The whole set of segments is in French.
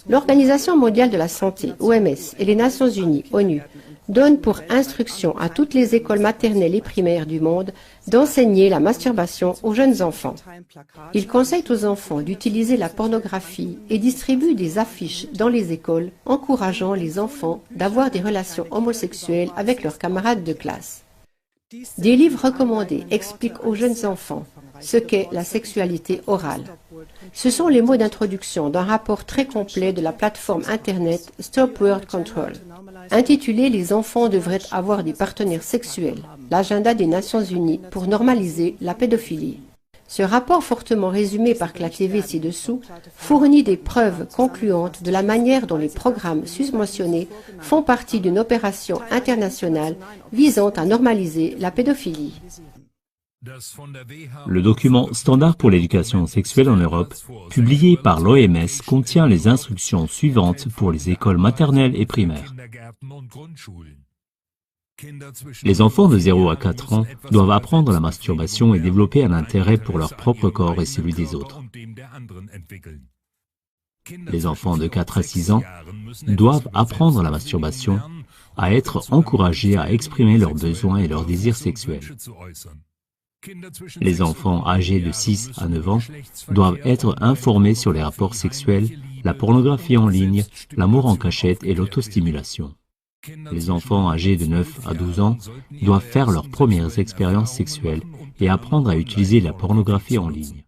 L'Organisation mondiale de la santé, OMS, et les Nations unies, ONU, donnent pour instruction à toutes les écoles maternelles et primaires du monde d'enseigner la masturbation aux jeunes enfants. Ils conseillent aux enfants d'utiliser la pornographie et distribuent des affiches dans les écoles encourageant les enfants d'avoir des relations homosexuelles avec leurs camarades de classe. Des livres recommandés expliquent aux jeunes enfants ce qu'est la sexualité orale. Ce sont les mots d'introduction d'un rapport très complet de la plateforme Internet Stop Word Control, intitulé « Les enfants devraient avoir des partenaires sexuels, l'agenda des Nations Unies pour normaliser la pédophilie ». Ce rapport fortement résumé par CLA-TV ci-dessous fournit des preuves concluantes de la manière dont les programmes susmentionnés font partie d'une opération internationale visant à normaliser la pédophilie. Le document Standard pour l'éducation sexuelle en Europe, publié par l'OMS, contient les instructions suivantes pour les écoles maternelles et primaires. Les enfants de 0 à 4 ans doivent apprendre la masturbation et développer un intérêt pour leur propre corps et celui des autres. Les enfants de 4 à 6 ans doivent apprendre la masturbation, à être encouragés à exprimer leurs besoins et leurs désirs sexuels. Les enfants âgés de 6 à 9 ans doivent être informés sur les rapports sexuels, la pornographie en ligne, l'amour en cachette et l'autostimulation. Les enfants âgés de 9 à 12 ans doivent faire leurs premières expériences sexuelles et apprendre à utiliser la pornographie en ligne.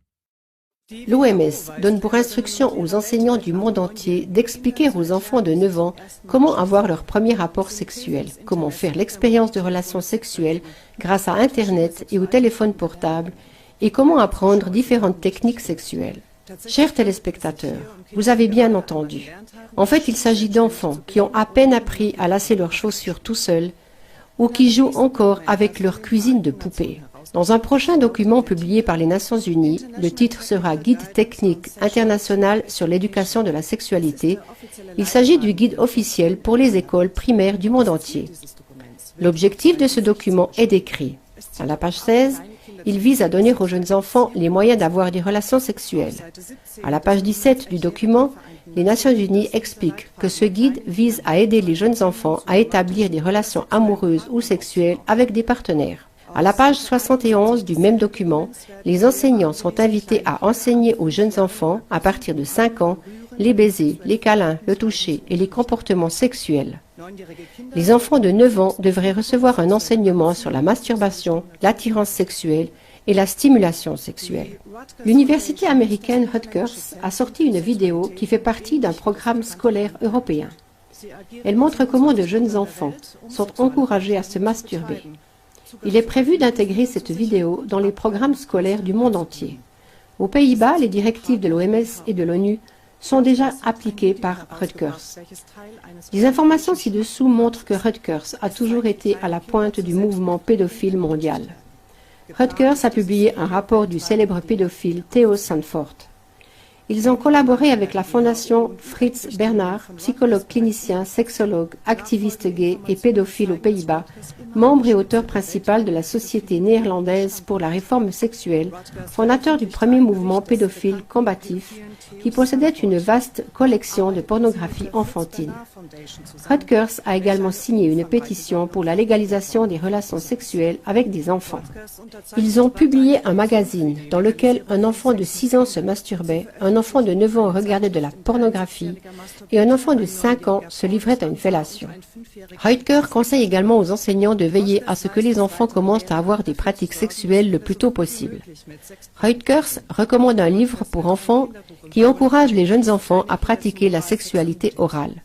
L'OMS donne pour instruction aux enseignants du monde entier d'expliquer aux enfants de 9 ans comment avoir leur premier rapport sexuel, comment faire l'expérience de relations sexuelles grâce à Internet et au téléphone portable et comment apprendre différentes techniques sexuelles. Chers téléspectateurs, vous avez bien entendu. En fait, il s'agit d'enfants qui ont à peine appris à lasser leurs chaussures tout seuls ou qui jouent encore avec leur cuisine de poupée. Dans un prochain document publié par les Nations Unies, le titre sera Guide technique international sur l'éducation de la sexualité. Il s'agit du guide officiel pour les écoles primaires du monde entier. L'objectif de ce document est décrit. À la page 16, il vise à donner aux jeunes enfants les moyens d'avoir des relations sexuelles. À la page 17 du document, les Nations Unies expliquent que ce guide vise à aider les jeunes enfants à établir des relations amoureuses ou sexuelles avec des partenaires. À la page 71 du même document, les enseignants sont invités à enseigner aux jeunes enfants, à partir de 5 ans, les baisers, les câlins, le toucher et les comportements sexuels. Les enfants de 9 ans devraient recevoir un enseignement sur la masturbation, l'attirance sexuelle et la stimulation sexuelle. L'université américaine Rutgers a sorti une vidéo qui fait partie d'un programme scolaire européen. Elle montre comment de jeunes enfants sont encouragés à se masturber. Il est prévu d'intégrer cette vidéo dans les programmes scolaires du monde entier. Aux Pays-Bas, les directives de l'OMS et de l'ONU sont déjà appliquées par Rutgers. Les informations ci-dessous montrent que Rutgers a toujours été à la pointe du mouvement pédophile mondial. Rutgers a publié un rapport du célèbre pédophile Theo Sanford. Ils ont collaboré avec la fondation Fritz Bernhard, psychologue clinicien, sexologue, activiste gay et pédophile aux Pays-Bas, membre et auteur principal de la Société néerlandaise pour la réforme sexuelle, fondateur du premier mouvement pédophile combatif, qui possédait une vaste collection de pornographie enfantine. Rutgers a également signé une pétition pour la légalisation des relations sexuelles avec des enfants. Ils ont publié un magazine dans lequel un enfant de 6 ans se masturbait, un enfant de 9 ans regardait de la pornographie et un enfant de 5 ans se livrait à une fellation. Rutgers conseille également aux enseignants de veiller à ce que les enfants commencent à avoir des pratiques sexuelles le plus tôt possible. Rutgers recommande un livre pour enfants qui encourage les jeunes enfants à pratiquer la sexualité orale.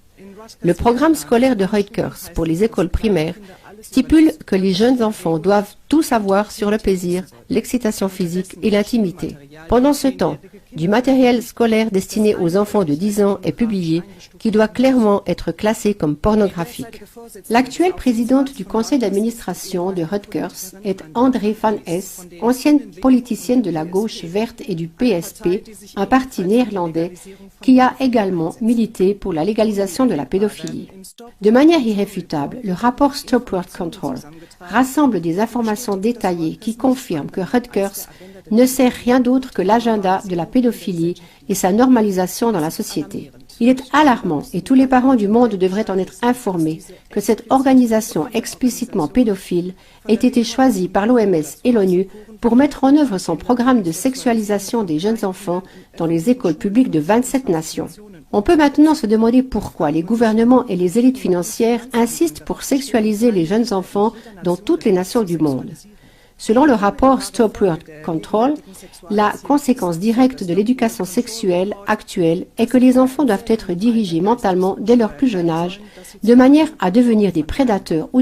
Le programme scolaire de Rutgers pour les écoles primaires stipule que les jeunes enfants doivent tout savoir sur le plaisir, l'excitation physique et l'intimité. Pendant ce temps, du matériel scolaire destiné aux enfants de 10 ans est publié qui doit clairement être classé comme pornographique. L'actuelle présidente du conseil d'administration de Rutgers est André van Hess, ancienne politicienne de la gauche verte et du PSP, un parti néerlandais qui a également milité pour la légalisation de la pédophilie. De manière irréfutable, le rapport Stop Word Control rassemble des informations détaillées qui confirment que Rutgers ne sert rien d'autre que l'agenda de la pédophilie et sa normalisation dans la société. Il est alarmant, et tous les parents du monde devraient en être informés, que cette organisation explicitement pédophile ait été choisie par l'OMS et l'ONU pour mettre en œuvre son programme de sexualisation des jeunes enfants dans les écoles publiques de 27 nations. On peut maintenant se demander pourquoi les gouvernements et les élites financières insistent pour sexualiser les jeunes enfants dans toutes les nations du monde. Selon le rapport Stop Birth Control, la conséquence directe de l'éducation sexuelle actuelle est que les enfants doivent être dirigés mentalement dès leur plus jeune âge, de manière à devenir des prédateurs ou